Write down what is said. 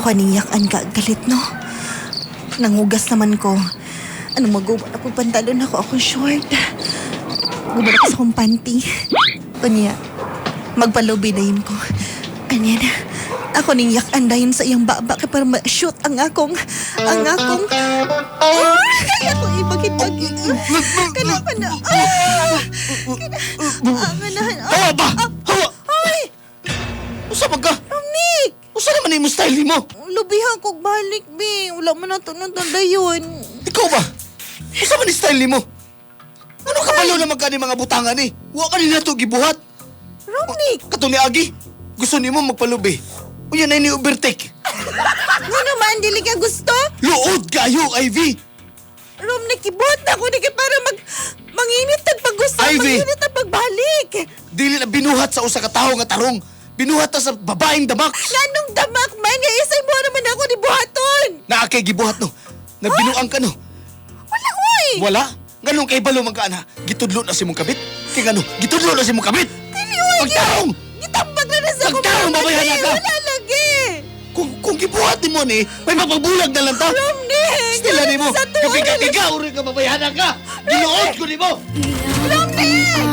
Ako niyak-an ka galit, no? Nangugas naman ko. Ano magubat ako pantalon akong short. Gubat ako sa akong panty. Kanya, magpalubi dahin ko. Kanya na, ako niyak-an dahin sa iyang baba kaya para ma-shoot ang akong... Ay, ako ibagit-bagi. Kana. Hawa ba? Hawa! Ay! Usa man ka? Romnick! Usa naman yung style mo? Lubihan ko balik, be. Wala mo na ito dayon. Ikaw ba? Usa man yung style mo? Ano kabalo na magkani mga butangan eh? Wa ka nila ito gibuhat. Romnick! Katong ni Agi, gusto ni mo magpalubi. O yan ay ni overtake. Ano naman, dili ka gusto? Luod kayo, Ivy! Romnick, ibuhat na ako ni kay para manginit at pag gusto. Ivy! Manginit at pagbalik. Dili na binuhat sa usa ka tawo nga tarong. Binuhat na sa babaeng damak. Nganong damak man, nga isay mo naman ako ni buhaton. Naakay gibuhat no. Nagbinuang ka no. Wala, uy! Wala? Nganong kay balo man ka ana? Gitudlo na si mong kabit? Kay ngano? Gitudlo na si mong kabit? Dili, uy! Pagtarong! Gitambag na na sa Pagtarong, babayan na ka! Wala lagi! Kung gibuhat ni mo ni, may mapagbulag na lang ta. Romnick! Stila ni mo. Sa tuwa Kapag ikaw rin ka babayana ka. Ginuod ko ni mo. Romnick!